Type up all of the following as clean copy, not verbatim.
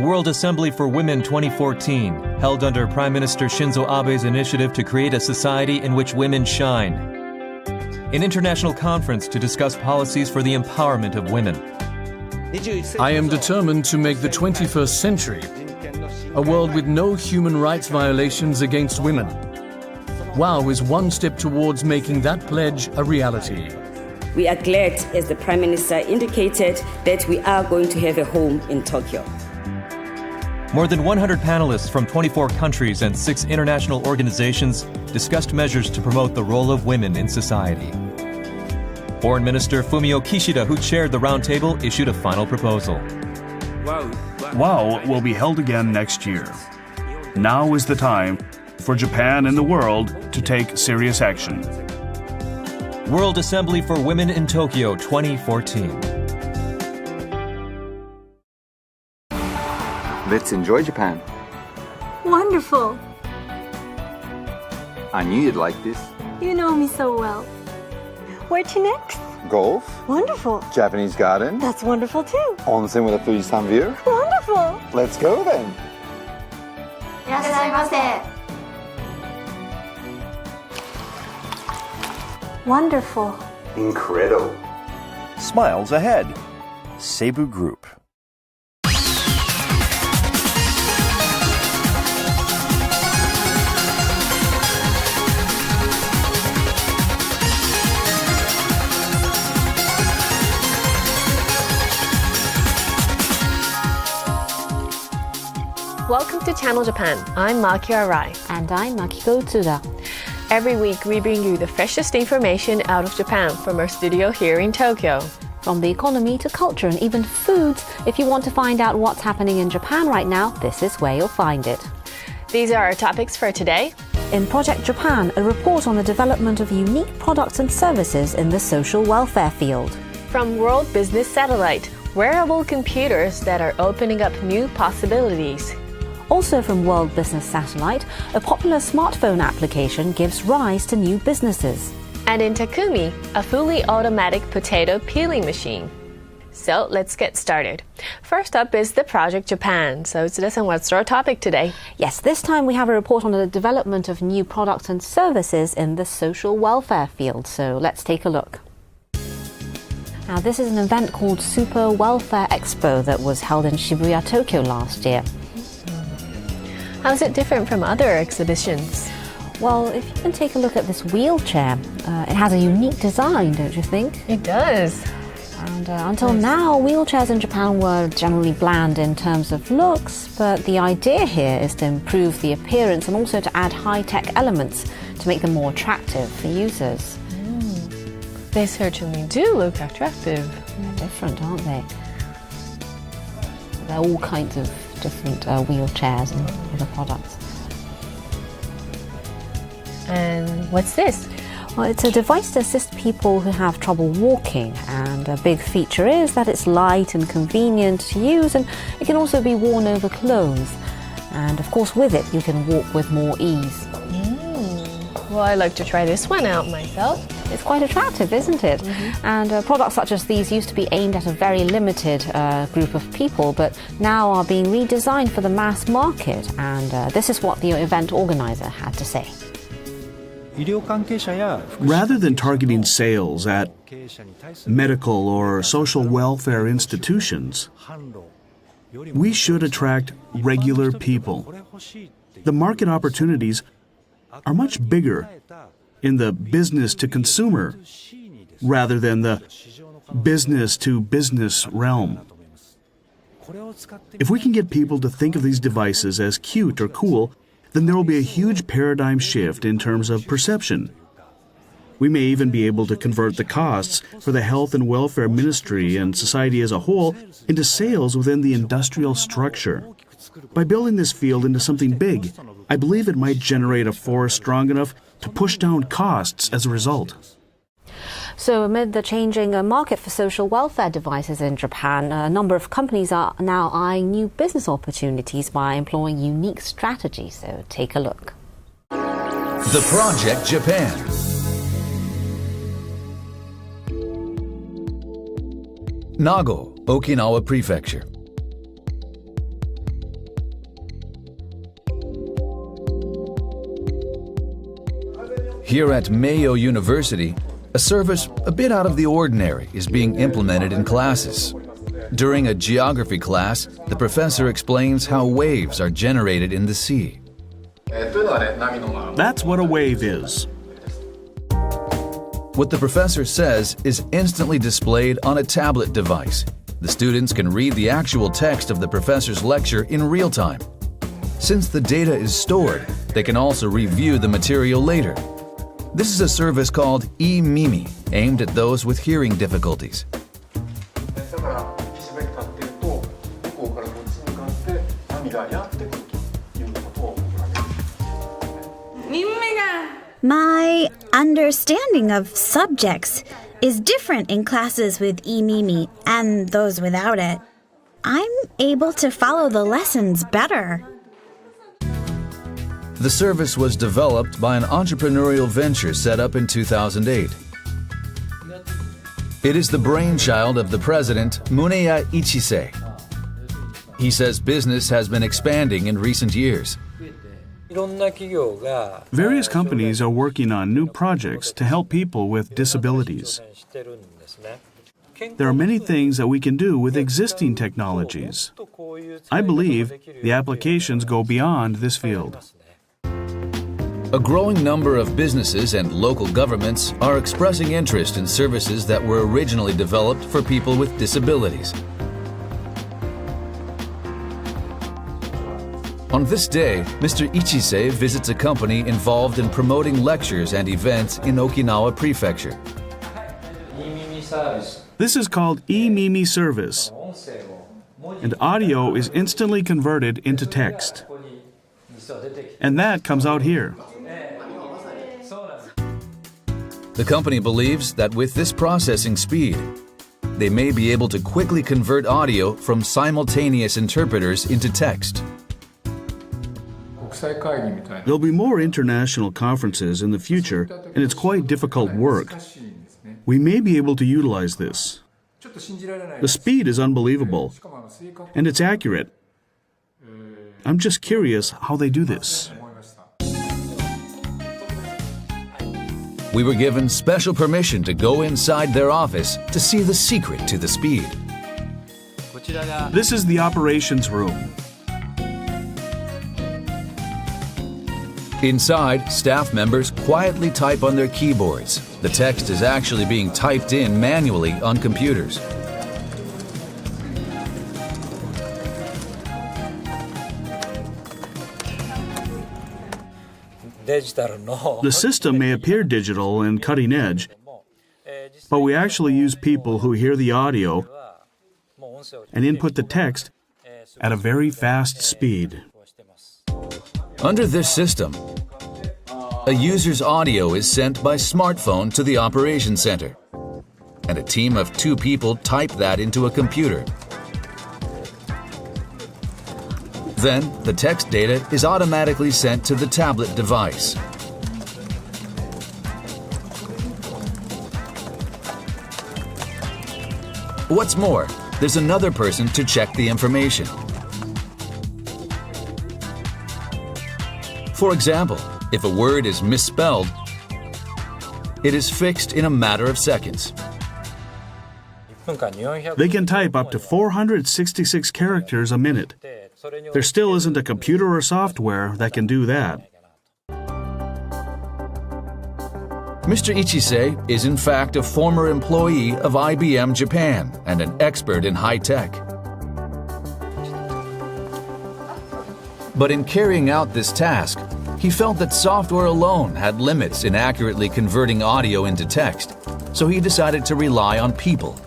World Assembly for Women 2014, held under Prime Minister Shinzo Abe's initiative to create a society in which women shine. An international conference to discuss policies for the empowerment of women. I am determined to make the 21st century a world with no human rights violations against women. WOW is one step towards making that pledge a reality. We are glad, as the Prime Minister indicated, that we are going to have a home in Tokyo. More than 100 panelists from 24 countries and 6 international organizations discussed measures to promote the role of women in society. Foreign Minister Fumio Kishida, who chaired the roundtable, issued a final proposal. WOW will be held again next year. Now is the time for Japan and the world to take serious action. World Assembly for Women in Tokyo 2014. Let's enjoy Japan. Wonderful. I knew you'd like this. You know me so well. Where to next? Golf, Wonderful. Japanese garden, That's wonderful too. onsen with a Fujisan view. Wonderful. Let's go then. いらっしゃいませ. Wonderful. Incredible. Smiles ahead. Seibu Group. Welcome to Channel Japan. I'm Maki Arai. And I'm Makiko Tsuda. Every week we bring you the freshest information out of Japan from our studio here in Tokyo. From the economy to culture and even foods, if you want to find out what's happening in Japan right now, this is where you'll find it. These are our topics for today. In Project Japan, a report on the development of unique products and services in the social welfare field. From World Business Satellite, wearable computers that are opening up new possibilities. Also from World Business Satellite, a popular smartphone application gives rise to new businesses. And in Takumi, a fully automatic potato peeling machine. So let's get started. First up is the Project Japan. So Tsuda-san, what's our topic today? Yes, this time we have a report on the development of new products and services in the social welfare field. So let's take a look. Now, this is an event called Super Welfare Expo that was held in Shibuya, Tokyo last year. How's it different from other exhibitions? Well, if you can take a look at this wheelchair, it has a unique design, don't you think? It does. And until now, wheelchairs in Japan were generally bland in terms of looks, but the idea here is to improve the appearance and also to add high-tech elements to make them more attractive for users. They certainly do look attractive. They're different, aren't they? There are all kinds of different wheelchairs and other products. And what's this? Well, it's a device to assist people who have trouble walking, and a big feature is that it's light and convenient to use, and it can also be worn over clothes. And of course, with it, you can walk with more ease. Well, I'd like to try this one out myself. It's quite attractive, isn't it? And products such as these used to be aimed at a very limited group of people, but now are being redesigned for the mass market. And this is what the event organizer had to say. Rather than targeting sales at medical or social welfare institutions, we should attract regular people. The market opportunities are much bigger in the business to consumer rather than the business to business realm. If we can get people to think of these devices as cute or cool, then there will be a huge paradigm shift in terms of perception. We may even be able to convert the costs for the health and welfare ministry and society as a whole into sales within the industrial structure. By building this field into something big, I believe it might generate a force strong enough to push down costs as a result. So amid the changing market for social welfare devices in Japan, a number of companies are now eyeing new business opportunities by employing unique strategies. So take a look. The Project Japan. Nago, Okinawa Prefecture. Here at Mayo University, a service a bit out of the ordinary is being implemented in classes. During a geography class, the professor explains how waves are generated in the sea. That's what a wave is. What the professor says is instantly displayed on a tablet device. The students can read the actual text of the professor's lecture in real time. Since the data is stored, they can also review the material later. This is a service called eMimi, aimed at those with hearing difficulties. My understanding of subjects is different in classes with eMimi and those without it. I'm able to follow the lessons better. The service was developed by an entrepreneurial venture set up in 2008. It is the brainchild of the president, Muneya Ichise. He says business has been expanding in recent years. Various companies are working on new projects to help people with disabilities. There are many things that we can do with existing technologies. I believe the applications go beyond this field. A growing number of businesses and local governments are expressing interest in services that were originally developed for people with disabilities. On this day, Mr. Ichise visits a company involved in promoting lectures and events in Okinawa Prefecture. This is called eMimi service, and audio is instantly converted into text. And that comes out here. The company believes that with this processing speed, they may be able to quickly convert audio from simultaneous interpreters into text. There'll be more international conferences in the future, and it's quite difficult work. We may be able to utilize this. The speed is unbelievable, and it's accurate. I'm just curious how they do this. We were given special permission to go inside their office to see the secret to the speed. This is the operations room. Inside, staff members quietly type on their keyboards. The text is actually being typed in manually on computers. The system may appear digital and cutting edge, but we actually use people who hear the audio and input the text at a very fast speed. Under this system, a user's audio is sent by smartphone to the operations center, and a team of 2 people type that into a computer. Then, the text data is automatically sent to the tablet device. What's more, there's another person to check the information. For example, if a word is misspelled, it is fixed in a matter of seconds. They can type up to 466 characters a minute. There still isn't a computer or software that can do that. Mr. Ichise is in fact a former employee of IBM Japan and an expert in high tech. But in carrying out this task, he felt that software alone had limits in accurately converting audio into text, so he decided to rely on people.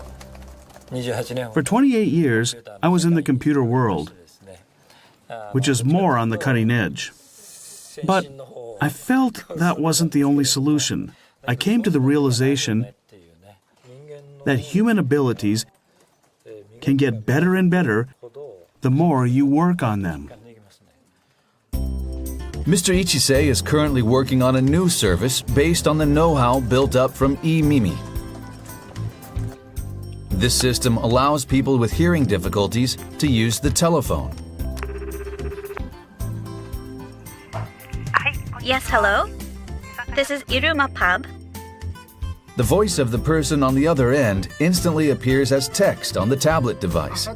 For 28 years, I was in the computer world, which is more on the cutting edge. But I felt that wasn't the only solution. I came to the realization that human abilities can get better and better the more you work on them. Mr. Ichise is currently working on a new service based on the know-how built up from eMimi. This system allows people with hearing difficulties to use the telephone. Yes, hello? This is Iruma Pub. The voice of the person on the other end instantly appears as text on the tablet device.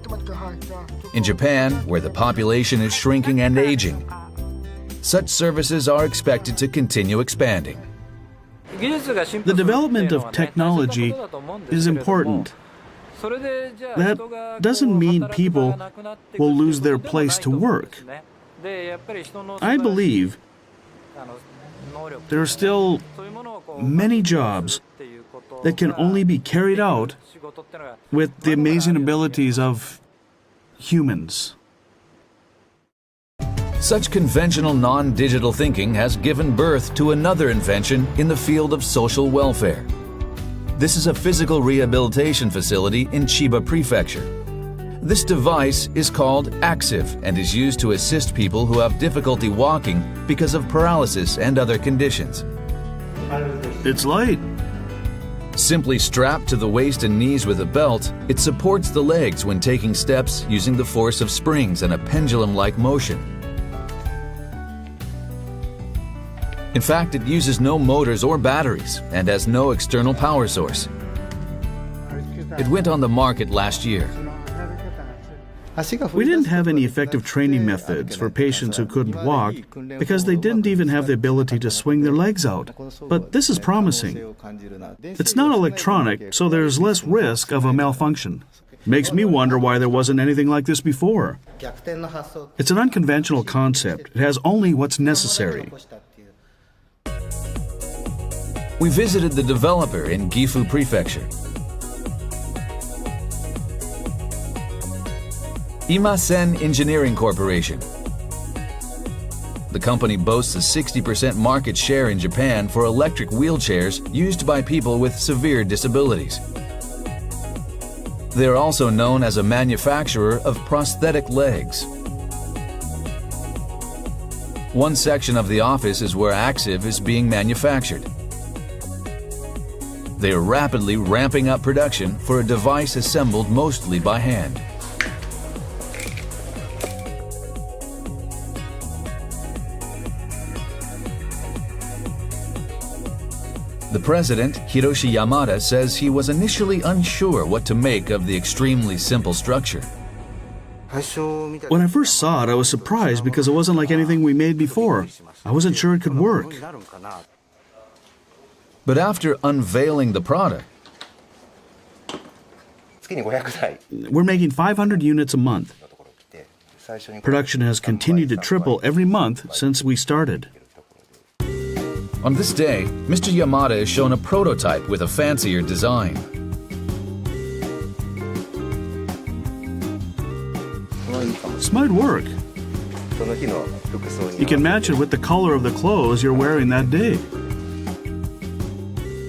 In Japan, where the population is shrinking and aging, such services are expected to continue expanding. The development of technology is important. That doesn't mean people will lose their place to work. I believe there are still many jobs that can only be carried out with the amazing abilities of humans. Such conventional non-digital thinking has given birth to another invention in the field of social welfare. This is a physical rehabilitation facility in Chiba Prefecture. This device is called Active and is used to assist people who have difficulty walking because of paralysis and other conditions. It's light. Simply strapped to the waist and knees with a belt, it supports the legs when taking steps using the force of springs and a pendulum-like motion. In fact, it uses no motors or batteries and has no external power source. It went on the market last year. We didn't have any effective training methods for patients who couldn't walk because they didn't even have the ability to swing their legs out. But this is promising. It's not electronic, so there's less risk of a malfunction. Makes me wonder why there wasn't anything like this before. It's an unconventional concept. It has only what's necessary. We visited the developer in Gifu Prefecture. Imasen Engineering Corporation. The company boasts a 60% market share in Japan for electric wheelchairs used by people with severe disabilities. They are also known as a manufacturer of prosthetic legs. One section of the office is where Active is being manufactured. They are rapidly ramping up production for a device assembled mostly by hand. The president, Hiroshi Yamada, says he was initially unsure what to make of the extremely simple structure. When I first saw it, I was surprised because it wasn't like anything we made before. I wasn't sure it could work. But after unveiling the product, we're making 500 units a month. Production has continued to triple every month since we started. On this day, Mr. Yamada is shown a prototype with a fancier design. This might work. You can match it with the color of the clothes you're wearing that day.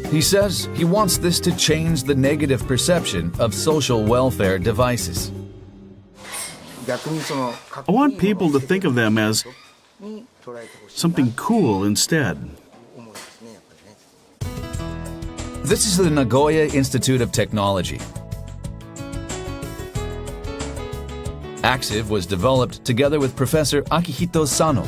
He says he wants this to change the negative perception of social welfare devices. I want people to think of them as something cool instead. This is the Nagoya Institute of Technology. Active was developed together with Professor Akihito Sano.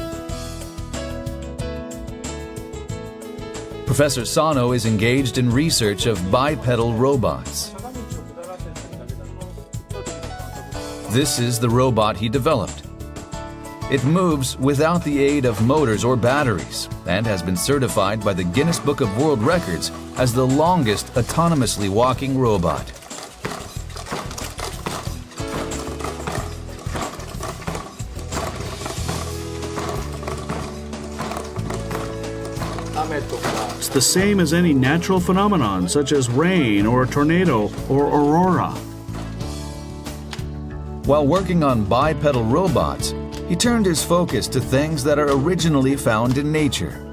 Professor Sano is engaged in research of bipedal robots. This is the robot he developed. It moves without the aid of motors or batteries and has been certified by the Guinness Book of World Records as the longest autonomously walking robot. It's the same as any natural phenomenon, such as rain or a tornado or aurora. While working on bipedal robots, he turned his focus to things that are originally found in nature.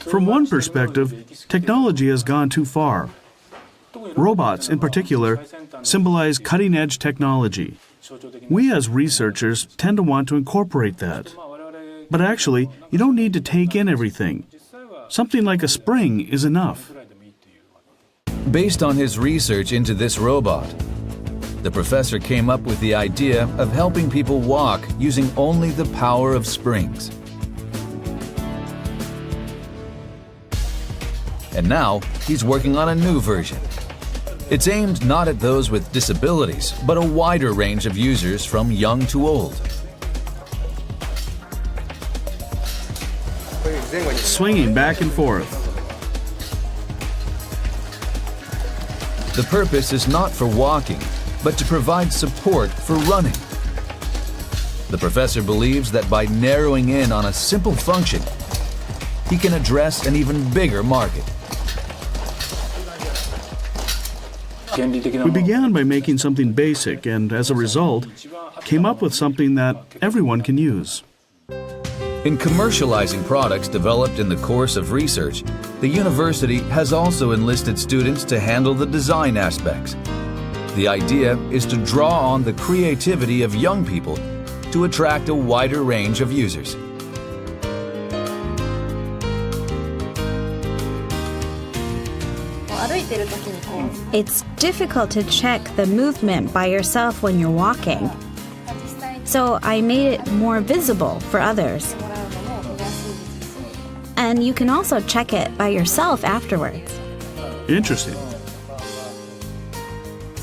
From one perspective, technology has gone too far. Robots, in particular, symbolize cutting-edge technology. We as researchers tend to want to incorporate that. But actually, you don't need to take in everything. Something like a spring is enough. Based on his research into this robot, the professor came up with the idea of helping people walk using only the power of springs. And now he's working on a new version. It's aimed not at those with disabilities, but a wider range of users from young to old. Swinging back and forth. The purpose is not for walking, but to provide support for running. The professor believes that by narrowing in on a simple function, he can address an even bigger market. We began by making something basic and, as a result, came up with something that everyone can use. In commercializing products developed in the course of research, the university has also enlisted students to handle the design aspects. The idea is to draw on the creativity of young people to attract a wider range of users. It's difficult to check the movement by yourself when you're walking. So I made it more visible for others. And you can also check it by yourself afterwards. Interesting.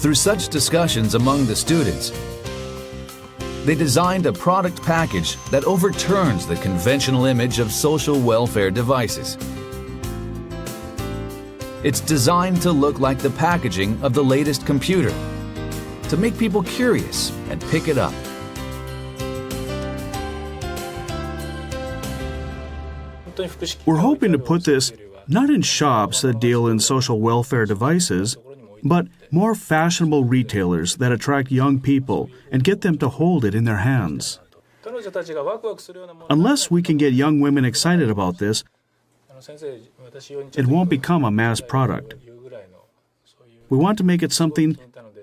Through such discussions among the students, they designed a product package that overturns the conventional image of social welfare devices. It's designed to look like the packaging of the latest computer, to make people curious and pick it up. We're hoping to put this not in shops that deal in social welfare devices, but more fashionable retailers that attract young people and get them to hold it in their hands. Unless we can get young women excited about this, it won't become a mass product. We want to make it something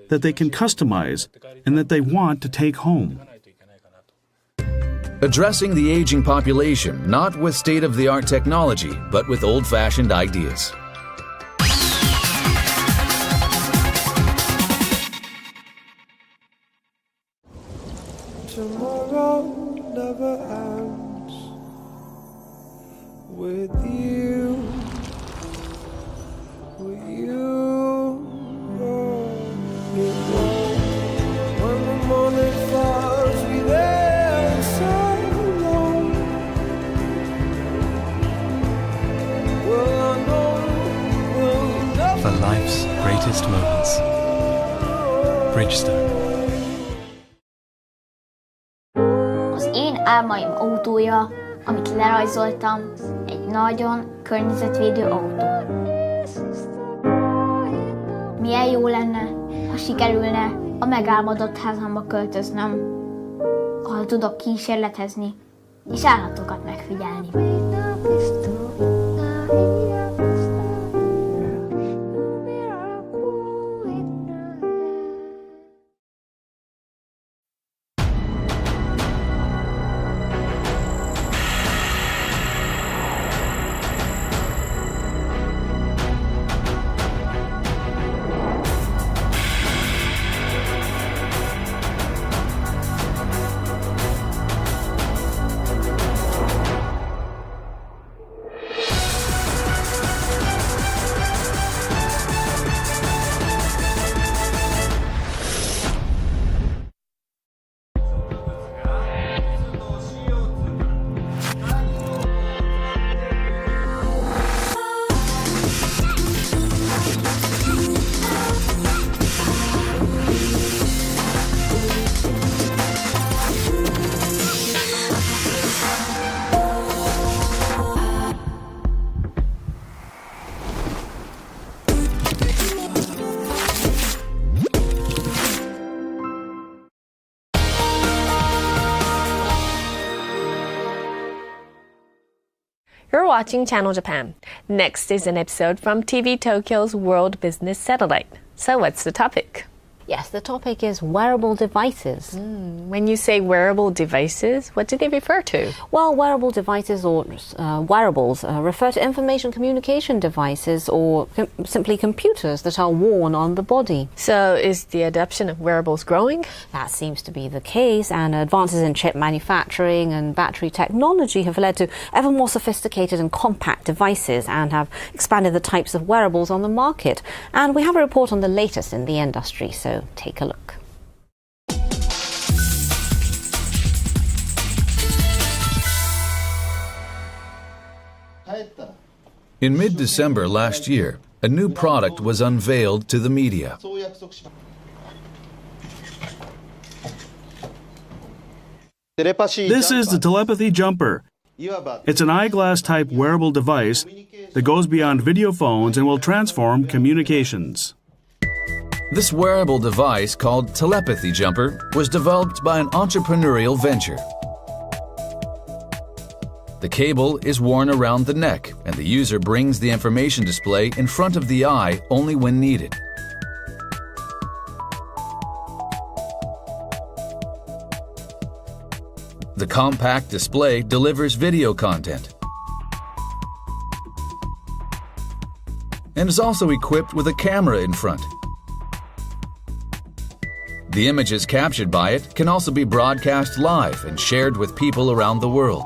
that they can customize and that they want to take home. Addressing the aging population not with state-of-the-art technology, but with old-fashioned ideas. Tomorrow never ends with you. With you. It won't. When the morning falls, we there so long. Well, I know we'll never. For life's greatest moments. Bridgestone. Az én álmaim autója, amit lerajzoltam, egy nagyon környezetvédő autó. Milyen jó lenne, ha sikerülne a megálmodott házamba költöznöm, ahol tudok kísérletezni és állatokat megfigyelni. You're watching Channel Japan. Next is an episode from TV Tokyo's World Business Satellite. So what's the topic? Yes, the topic is wearable devices. When you say wearable devices, what do they refer to? Well, wearable devices or wearables refer to information communication devices or simply computers that are worn on the body. So is the adoption of wearables growing? That seems to be the case, and advances in chip manufacturing and battery technology have led to ever more sophisticated and compact devices and have expanded the types of wearables on the market. And we have a report on the latest in the industry, so take a look. In mid-December last year, a new product was unveiled to the media. This is the telepathy jumper. It's an eyeglass-type wearable device that goes beyond video phones and will transform communications. This wearable device, called Telepathy Jumper, was developed by an entrepreneurial venture. The cable is worn around the neck, and the user brings the information display in front of the eye only when needed. The compact display delivers video content and is also equipped with a camera in front. The images captured by it can also be broadcast live and shared with people around the world.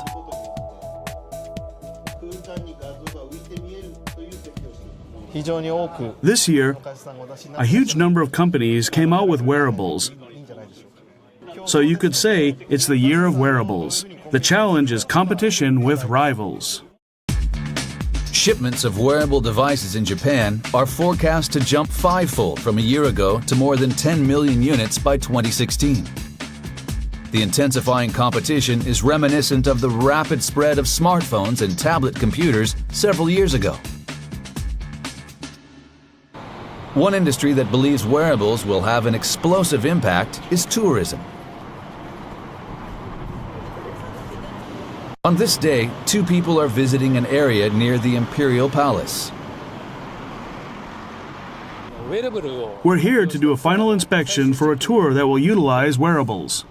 This year, a huge number of companies came out with wearables. So you could say it's the year of wearables. The challenge is competition with rivals. Shipments of wearable devices in Japan are forecast to jump fivefold from a year ago to more than 10 million units by 2016. The intensifying competition is reminiscent of the rapid spread of smartphones and tablet computers several years ago. One industry that believes wearables will have an explosive impact is tourism. On this day, two people are visiting an area near the Imperial Palace. We're here to do a final inspection for a tour that will utilize wearables.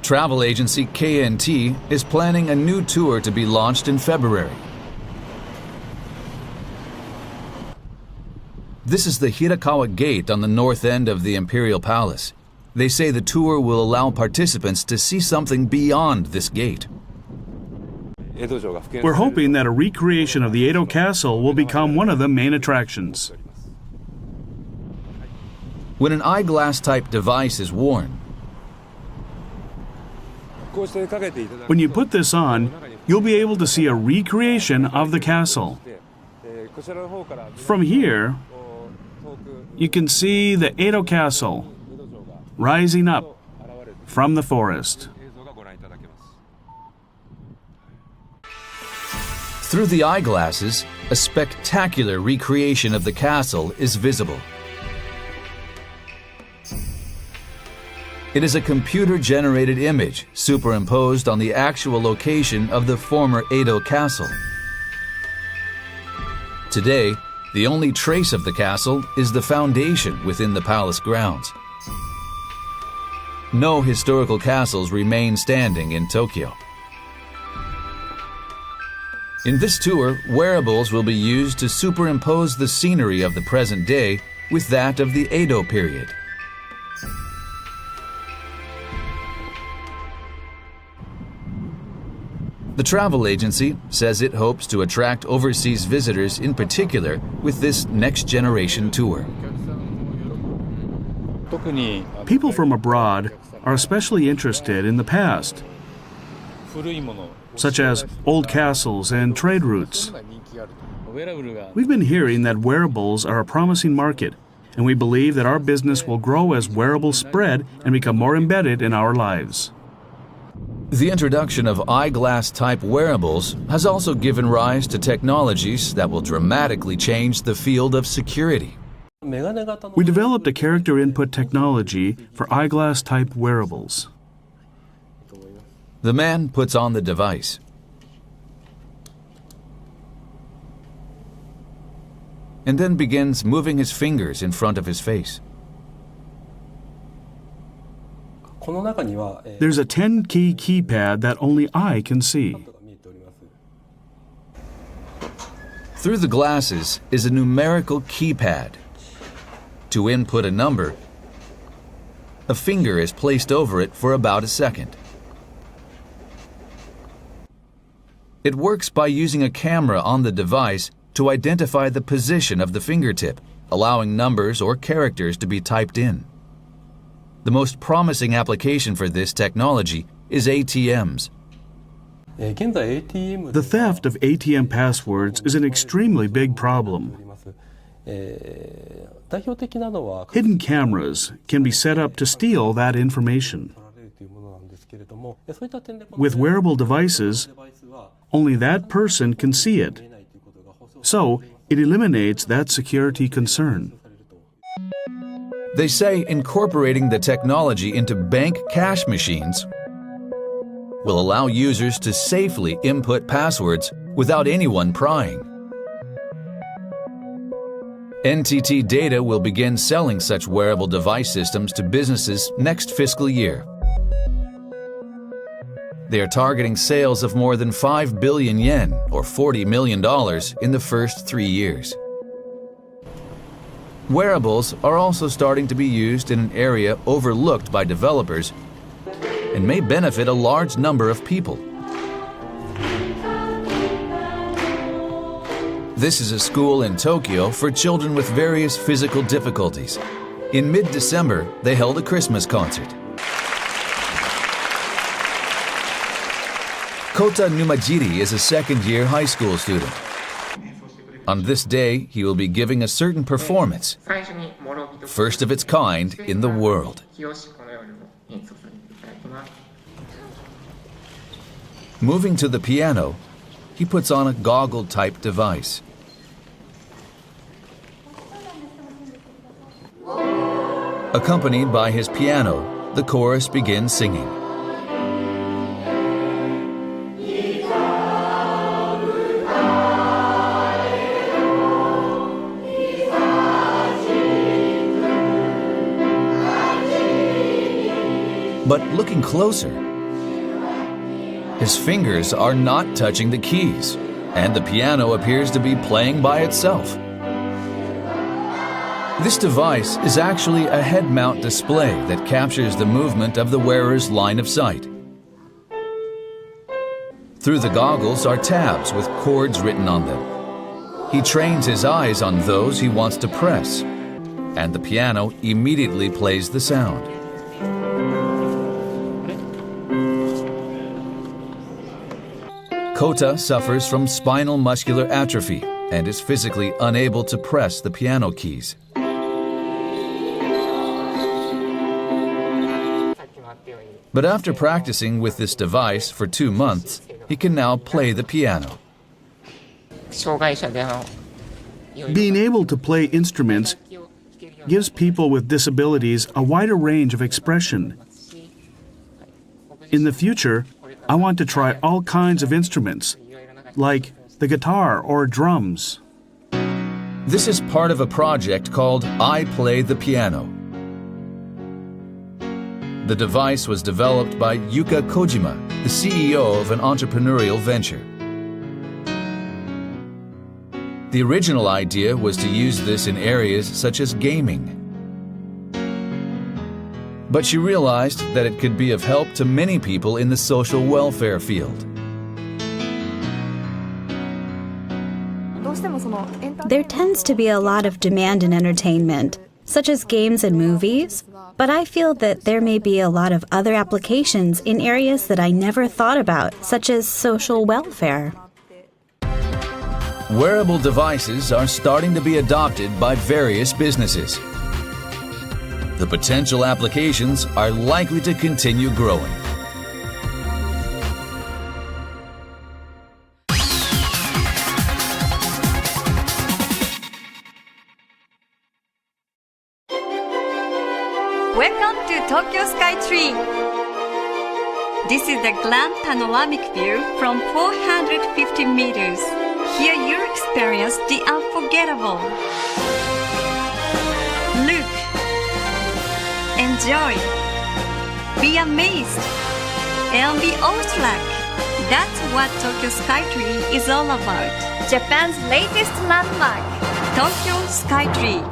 Travel agency KNT is planning a new tour to be launched in February. This is the Hirakawa Gate on the north end of the Imperial Palace. They say the tour will allow participants to see something beyond this gate. We're hoping that a recreation of the Edo Castle will become one of the main attractions. When an eyeglass-type device is worn, when you put this on, you'll be able to see a recreation of the castle. From here, you can see the Edo Castle rising up from the forest. Through the eyeglasses, a spectacular recreation of the castle is visible. It is a computer-generated image superimposed on the actual location of the former Edo Castle. Today, the only trace of the castle is the foundation within the palace grounds. No historical castles remain standing in Tokyo. In this tour, wearables will be used to superimpose the scenery of the present day with that of the Edo period. The travel agency says it hopes to attract overseas visitors in particular with this next-generation tour. People from abroad are especially interested in the past, such as old castles and trade routes. We've been hearing that wearables are a promising market, and we believe that our business will grow as wearables spread and become more embedded in our lives. The introduction of eyeglass-type wearables has also given rise to technologies that will dramatically change the field of security. We developed a character input technology for eyeglass-type wearables. The man puts on the device. And then begins moving his fingers in front of his face. There's a 10-key keypad that only I can see. Through the glasses is a numerical keypad. To input a number, a finger is placed over it for about a second. It works by using a camera on the device to identify the position of the fingertip, allowing numbers or characters to be typed in. The most promising application for this technology is ATMs. The theft of ATM passwords is an extremely big problem. Hidden cameras can be set up to steal that information. With wearable devices, only that person can see it. So, it eliminates that security concern. They say incorporating the technology into bank cash machines will allow users to safely input passwords without anyone prying. NTT Data will begin selling such wearable device systems to businesses next fiscal year. They are targeting sales of more than 5 billion yen, or $40 million, in the first 3 years. Wearables are also starting to be used in an area overlooked by developers and may benefit a large number of people. This is a school in Tokyo for children with various physical difficulties. In mid-December, they held a Christmas concert. Kota Numajiri is a second-year high school student. On this day, he will be giving a certain performance, first of its kind in the world. Moving to the piano, he puts on a goggle-type device. Accompanied by his piano, the chorus begins singing. But looking closer, his fingers are not touching the keys, and the piano appears to be playing by itself. This device is actually a head-mount display that captures the movement of the wearer's line of sight. Through the goggles are tabs with chords written on them. He trains his eyes on those he wants to press, and the piano immediately plays the sound. Kota suffers from spinal muscular atrophy and is physically unable to press the piano keys. But after practicing with this device for 2 months, he can now play the piano. Being able to play instruments gives people with disabilities a wider range of expression. In the future, I want to try all kinds of instruments, like the guitar or drums. This is part of a project called I Play the Piano. The device was developed by Yuka Kojima, the CEO of an entrepreneurial venture. The original idea was to use this in areas such as gaming. But she realized that it could be of help to many people in the social welfare field. There tends to be a lot of demand in entertainment, such as games and movies, but I feel that there may be a lot of other applications in areas that I never thought about, such as social welfare. Wearable devices are starting to be adopted by various businesses. The potential applications are likely to continue growing. Welcome to Tokyo Skytree. This is the grand panoramic view from 450 meters. Here you experience the unforgettable. Look, enjoy, Be amazed and be awestruck. That's what Tokyo Skytree is all about. Japan's latest landmark. Tokyo Skytree.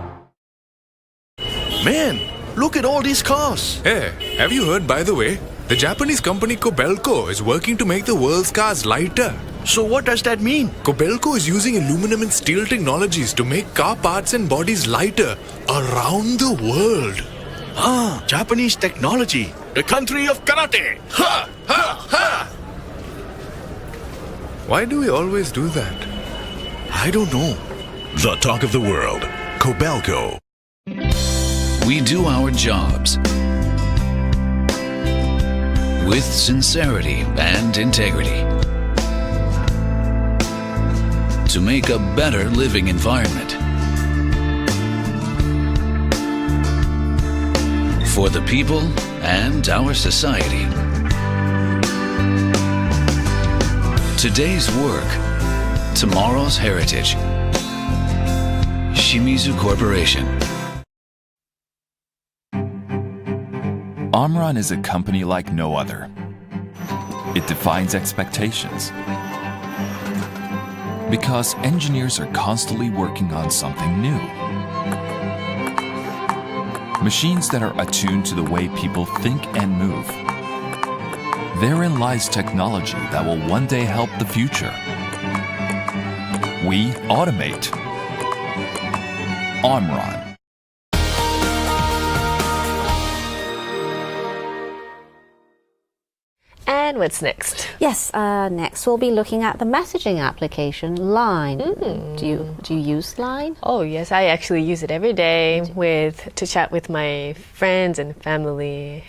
Man, look at all these cars. Hey, have you heard, by the way? The Japanese company Kobelco is working to make the world's cars lighter. So what does that mean? Kobelco is using aluminum and steel technologies to make car parts and bodies lighter around the world. Ah, Japanese technology. The country of karate. Ha! Ha! Ha! Why do we always do that? I don't know. The talk of the world. Kobelco. We do our jobs with sincerity and integrity to make a better living environment for the people and our society. Today's work, tomorrow's heritage. Shimizu Corporation. Omron is a company like no other. It defines expectations because engineers are constantly working on something new. Machines that are attuned to the way people think and move. Therein lies technology that will one day help the future. We automate. Omron. And what's next? Yes, next we'll be looking at the messaging application Line. Do you use Line? Oh yes, I actually use it every day to chat with my friends and family.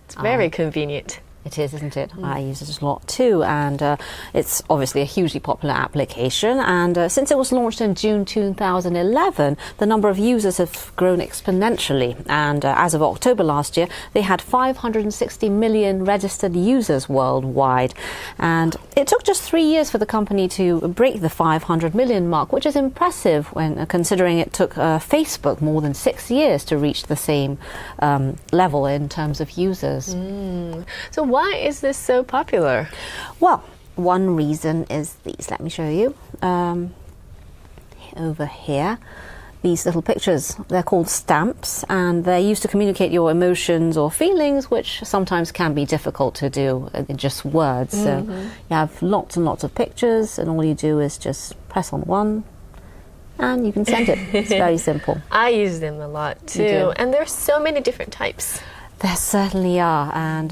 It's very convenient. It is, isn't it? I use it a lot too, and it's obviously a hugely popular application. And since it was launched in June 2011, the number of users have grown exponentially. And as of October last year, they had 560 million registered users worldwide. And it took just 3 years for the company to break the 500 million mark, which is impressive when considering it took Facebook more than 6 years to reach the same level in terms of users. So why is this so popular? Well, one reason is these. Let me show you. Over here, these little pictures. They're called stamps, and they're used to communicate your emotions or feelings, which sometimes can be difficult to do in just words. So you have lots and lots of pictures, and all you do is just press on one, and you can send it. It's very simple. I use them a lot too, and there's so many different types. There certainly are, and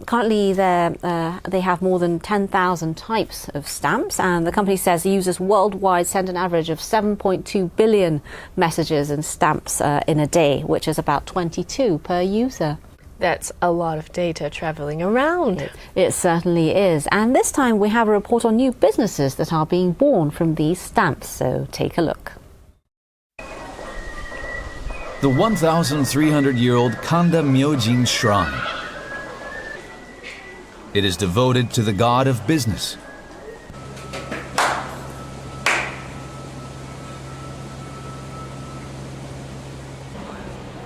currently they have more than 10,000 types of stamps, and the company says users worldwide send an average of 7.2 billion messages and stamps in a day, which is about 22 per user. That's a lot of data traveling around. It certainly is, and this time we have a report on new businesses that are being born from these stamps, so take a look. The 1,300-year-old Kanda Myojin Shrine. It is devoted to the god of business.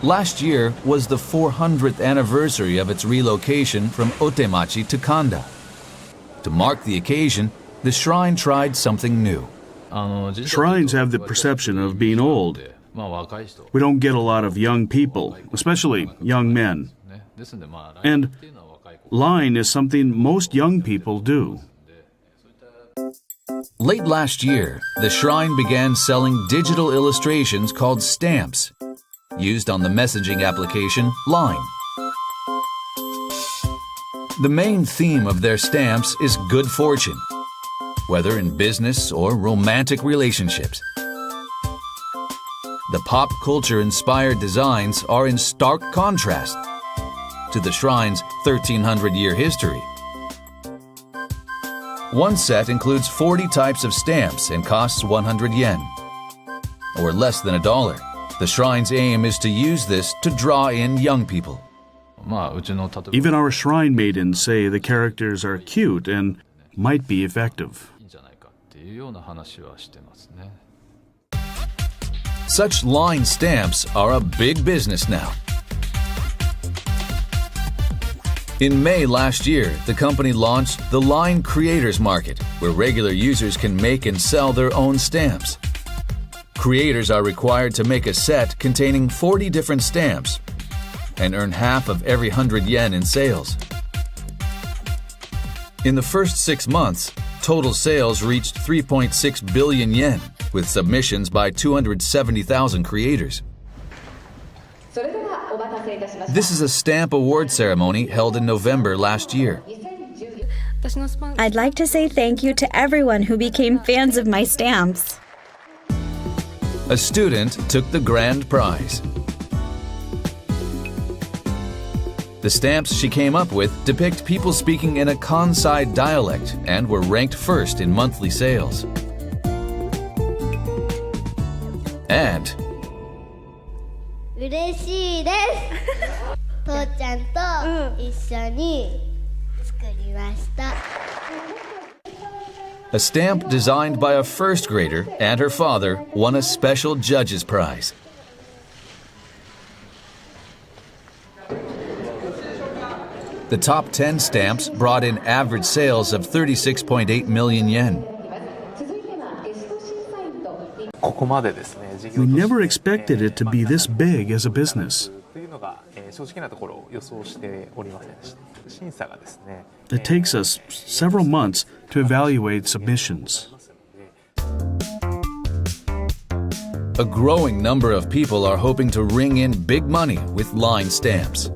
Last year was the 400th anniversary of its relocation from Otemachi to Kanda. To mark the occasion, the shrine tried something new. Shrines have the perception of being old. We don't get a lot of young people, especially young men. And Line is something most young people do. Late last year, the shrine began selling digital illustrations called stamps, used on the messaging application Line. The main theme of their stamps is good fortune, whether in business or romantic relationships. The pop culture-inspired designs are in stark contrast to the shrine's 1,300-year history. One set includes 40 types of stamps and costs 100 yen, or less than $1. The shrine's aim is to use this to draw in young people. Even our shrine maidens say the characters are cute and might be effective. Such Line stamps are a big business now. In May last year, the company launched the Line Creators Market, where regular users can make and sell their own stamps. Creators are required to make a set containing 40 different stamps and earn half of every 100 yen in sales. In the first 6 months, total sales reached 3.6 billion yen, with submissions by 270,000 creators. This is a stamp award ceremony held in November last year. I'd like to say thank you to everyone who became fans of my stamps. A student took the grand prize. The stamps she came up with depict people speaking in a Kansai dialect and were ranked first in monthly sales. And 嬉しいです父ちゃんと一緒に作りました a stamp designed by a first grader and her father won a special judge's prize. The top 10 stamps brought in average sales of 36.8 million yen. We never expected it to be this big as a business. It takes us several months to evaluate submissions. A growing number of people are hoping to ring in big money with Line stamps.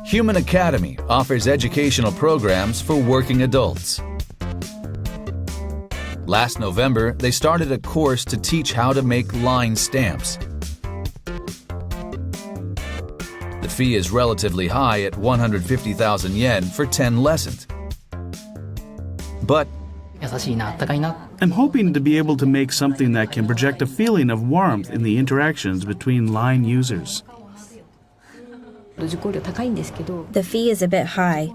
Human Academy offers educational programs for working adults. Last November, they started a course to teach how to make Line stamps. The fee is relatively high at 150,000 yen for 10 lessons. But I'm hoping to be able to make something that can project a feeling of warmth in the interactions between Line users. The fee is a bit high,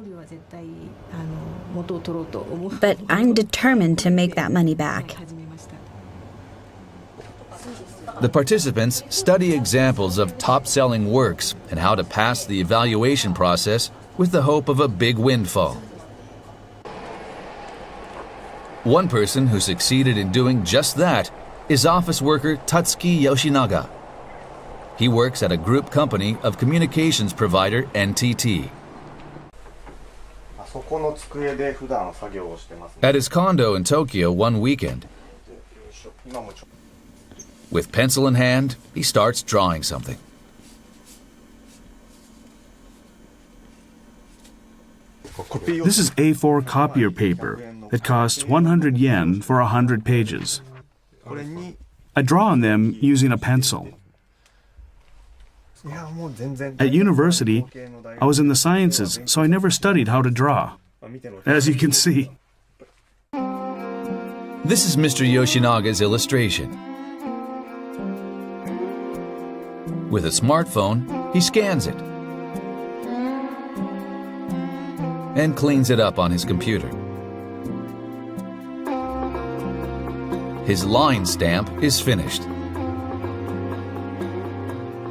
but I'm determined to make that money back. the participants study examples of top-selling works and how to pass the evaluation process with the hope of a big windfall. One person who succeeded in doing just that is office worker Tatsuki Yoshinaga. He works at a group company of communications provider NTT. At his condo in Tokyo one weekend, with pencil in hand, he starts drawing something. This is A4 copier paper that costs 100 yen for 100 pages. I draw on them using a pencil. At university, I was in the sciences, so I never studied how to draw. As you can see. This is Mr. Yoshinaga's illustration. With a smartphone, he scans it and cleans it up on his computer. His line stamp is finished.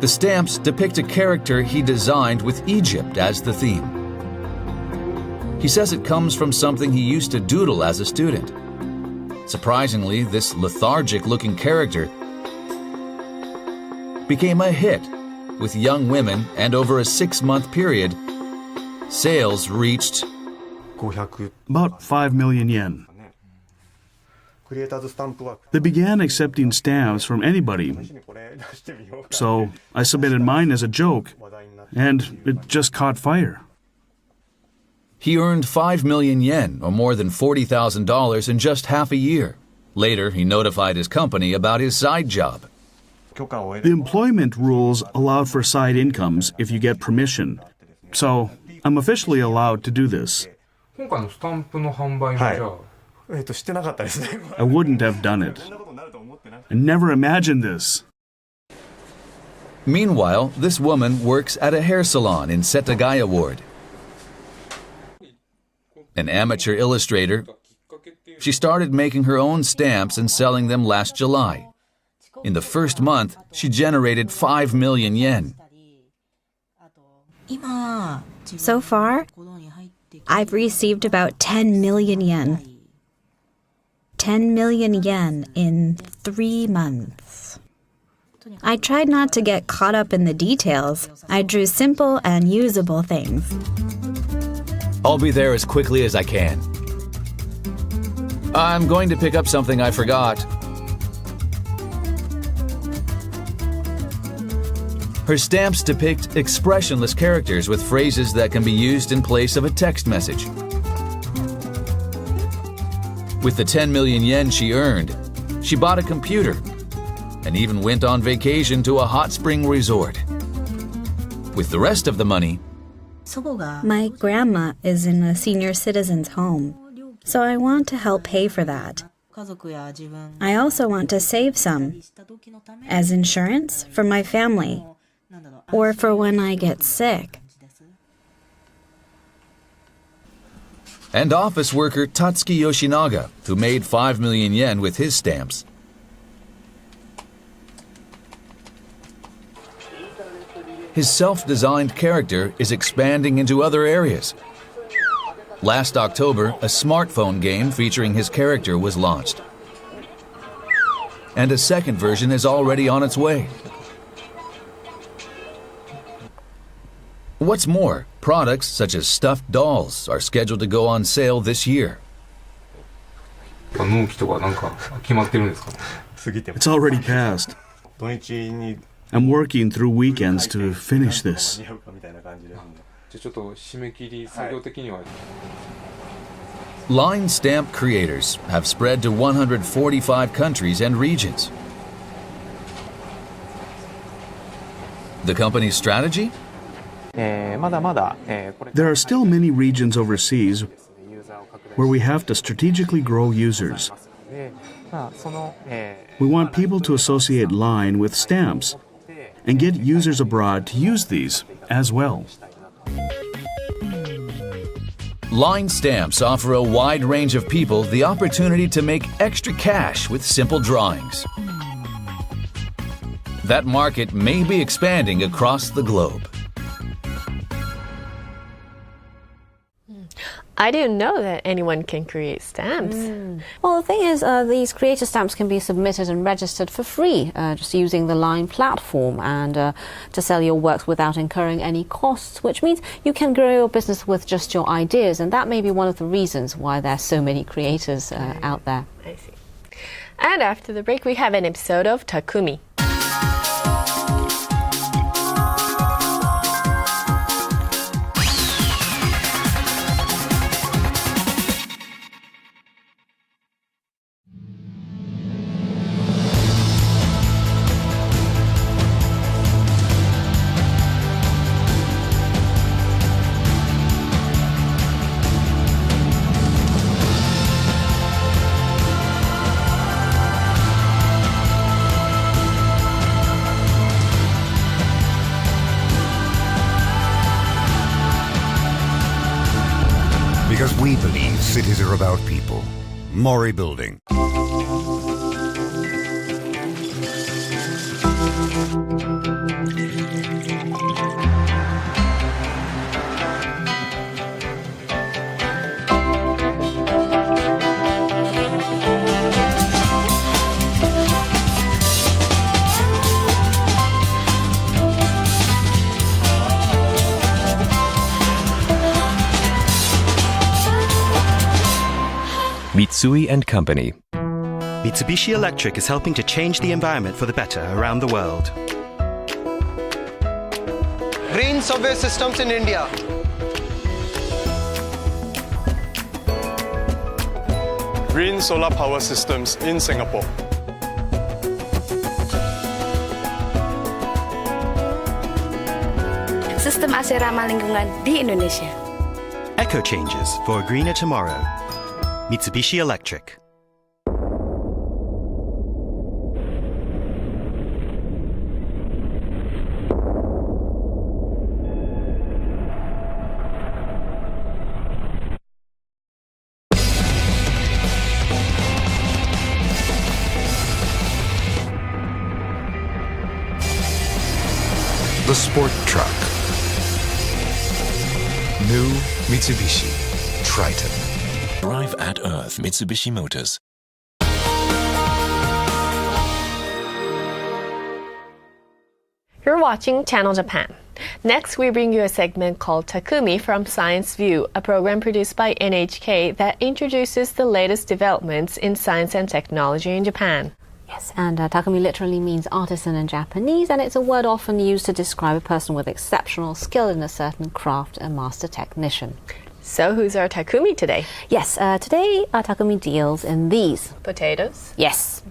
The stamps depict a character he designed with Egypt as the theme. He says it comes from something he used to doodle as a student. Surprisingly, this lethargic-looking character became a hit with young women, and over a 6-month period, sales reached about 5 million yen. They began accepting stamps from anybody, so I submitted mine as a joke, and it just caught fire. He earned 5 million yen, or more than $40,000 in just half a year. Later, he notified his company about his side job. The employment rules allowed for side incomes if you get permission, so I'm officially allowed to do this. I wouldn't have done it. I never imagined this. Meanwhile, this woman works at a hair salon in Setagaya Ward. An amateur illustrator, she started making her own stamps and selling them last July. In the first month, she generated 5 million yen. So far, I've received about 10 million yen. 10 million yen in 3 months. I tried not to get caught up in the details. I drew simple and usable things. I'll be there as quickly as I can. I'm going to pick up something I forgot. Her stamps depict expressionless characters with phrases that can be used in place of a text message. With the 10 million yen she earned, she bought a computer and even went on vacation to a hot spring resort. With the rest of the money, my grandma is in a senior citizen's home, so I want to help pay for that. I also want to save some as insurance for my family or for when I get sick. and office worker Tatsuki Yoshinaga, who made 5 million yen with his stamps. His self-designed character is expanding into other areas. Last October, a smartphone game featuring his character was launched. And a second version is already on its way. What's more, products such as stuffed dolls are scheduled to go on sale this year. It's already passed. I'm working through weekends to finish this. Line stamp creators have spread to 145 countries and regions. The company's strategy? There are still many regions overseas where we have to strategically grow users. We want people to associate Line with stamps and get users abroad to use these as well. Line stamps offer a wide range of people the opportunity to make extra cash with simple drawings. That market may be expanding across the globe. I didn't know that anyone can create stamps. Well, the thing is, these creator stamps can be submitted and registered for free, just using the Line platform, and to sell your works without incurring any costs, which means you can grow your business with just your ideas, and that may be one of the reasons why there are so many creators out there. I see. And after the break, we have an episode of Takumi. Because we believe cities are about people. Mori Building. Mitsui & Company. Mitsubishi Electric is helping to change the environment for the better around the world. Green subway systems in India. Green solar power systems in Singapore. Sistem AC ramah lingkungan di Indonesia. Eco changes for a greener tomorrow. Mitsubishi Electric. The sport truck. New Mitsubishi Triton. Drive at Earth Mitsubishi Motors. You're watching Channel Japan. Next, we bring you a segment called Takumi from Science View, a program produced by NHK that introduces the latest developments in science and technology in Japan. Yes, and Takumi literally means artisan in Japanese, and it's a word often used to describe a person with exceptional skill in a certain craft, a master technician. So, who's our Takumi today? Yes, today our Takumi deals in these. Potatoes? Yes.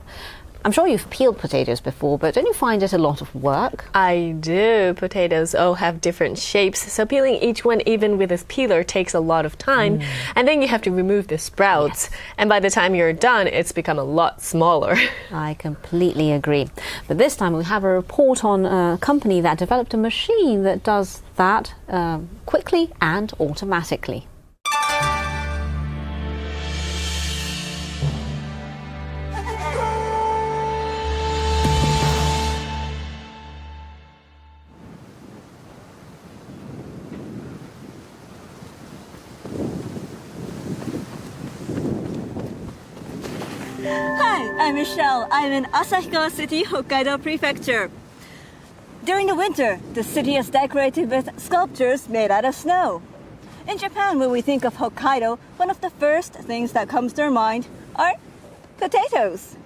I'm sure you've peeled potatoes before, but don't you find it a lot of work? I do. Potatoes all have different shapes, so peeling each one even with a peeler takes a lot of time. And then you have to remove the sprouts. Yes. And by the time you're done, it's become a lot smaller. I completely agree. But this time we have a report on a company that developed a machine that does that quickly and automatically. Hi, I'm Michelle. I'm in Asahikawa City, Hokkaido Prefecture. During the winter, the city is decorated with sculptures made out of snow. In Japan, when we think of Hokkaido, one of the first things that comes to our mind are potatoes.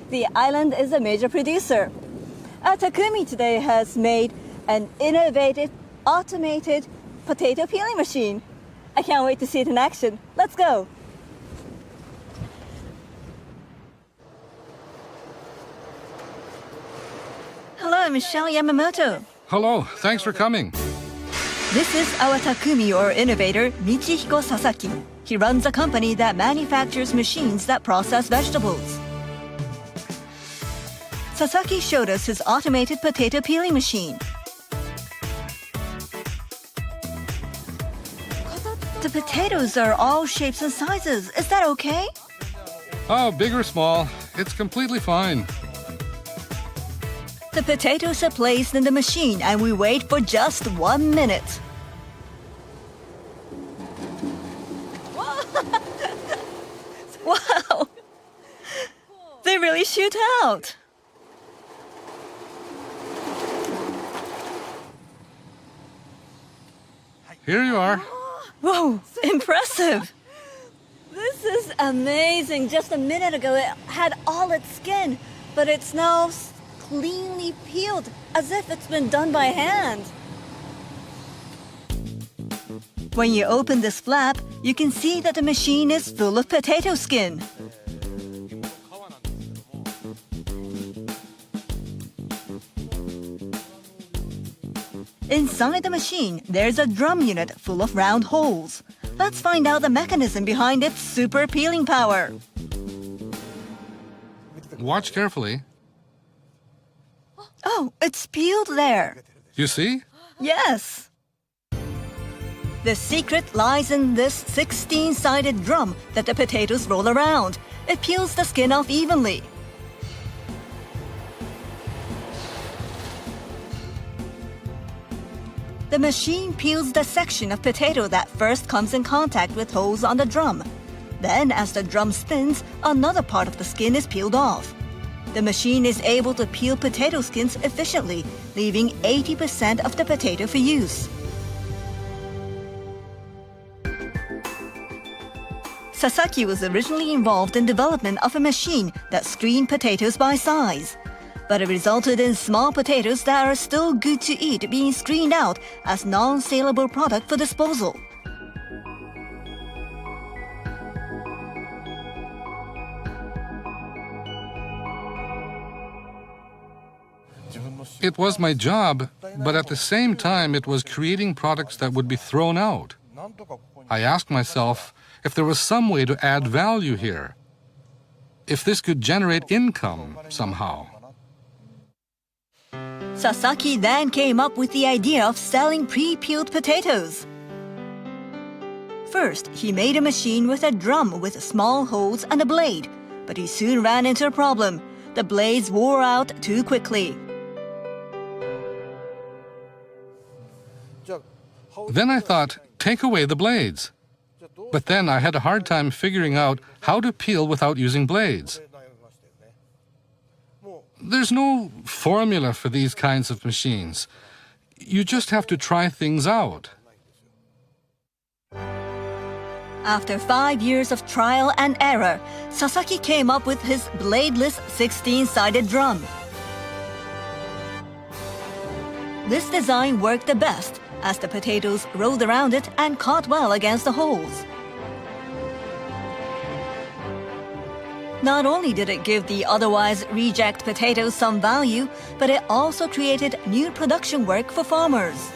The island is a major producer. Takumi today has made an innovative, automated potato peeling machine. I can't wait to see it in action. Let's go. Hello, I'm Michelle Yamamoto. Hello, thanks for coming. This is our Takumi, or innovator, Michihiko Sasaki. He runs a company that manufactures machines that process vegetables. Sasaki showed us his automated potato peeling machine. The potatoes are all shapes and sizes. Is that okay? Oh, big or small, it's completely fine. The potatoes are placed in the machine and we wait for just 1 minute. Wow! They really shoot out! Here you are. Whoa! Impressive! This is amazing! Just a minute ago it had all its skin, but it's now cleanly peeled, as if it's been done by hand. When you open this flap, you can see that the machine is full of potato skin. Inside the machine, there's a drum unit full of round holes. Let's find out the mechanism behind its super peeling power. Watch carefully. Oh, it's peeled there. You see? Yes. The secret lies in this 16-sided drum that the potatoes roll around. It peels the skin off evenly. The machine peels the section of potato that first comes in contact with holes on the drum. Then, as the drum spins, another part of the skin is peeled off. The machine is able to peel potato skins efficiently, leaving 80% of the potato for use. Sasaki was originally involved in development of a machine that screened potatoes by size. But it resulted in small potatoes that are still good to eat being screened out as non-saleable product for disposal. It was my job, but at the same time it was creating products that would be thrown out. I asked myself if there was some way to add value here, if this could generate income somehow. Sasaki then came up with the idea of selling pre-peeled potatoes. First, he made a machine with a drum with small holes and a blade, but he soon ran into a problem. The blades wore out too quickly. Then I thought, take away the blades. But then I had a hard time figuring out how to peel without using blades. There's no formula for these kinds of machines. You just have to try things out. After 5 years of trial and error, Sasaki came up with his bladeless 16-sided drum. This design worked the best as the potatoes rolled around it and caught well against the holes. Not only did it give the otherwise reject potatoes some value, but it also created new production work for farmers.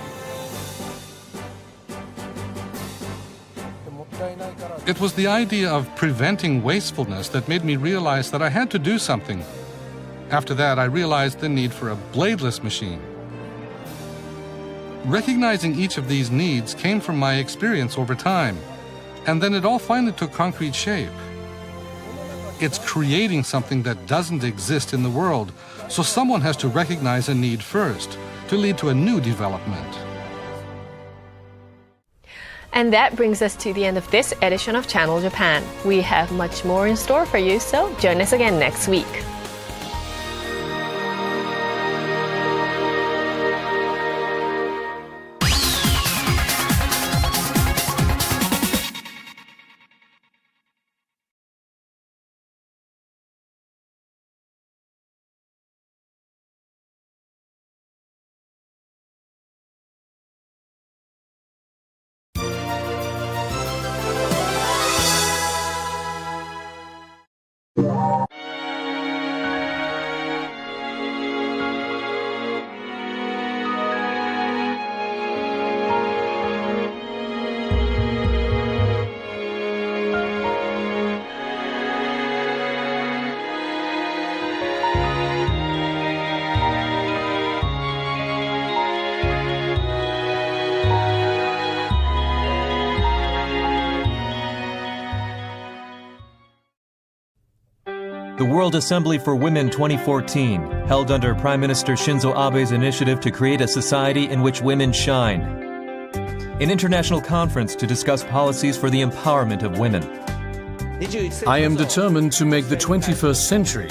It was the idea of preventing wastefulness that made me realize that I had to do something. After that, I realized the need for a bladeless machine. Recognizing each of these needs came from my experience over time, and then it all finally took concrete shape. It's creating something that doesn't exist in the world, so someone has to recognize a need first to lead to a new development. And that brings us to the end of this edition of Channel Japan. We have much more in store for you, so join us again next week. The World Assembly for Women 2014, held under Prime Minister Shinzo Abe's initiative to create a society in which women shine. An international conference to discuss policies for the empowerment of women. I am determined to make the 21st century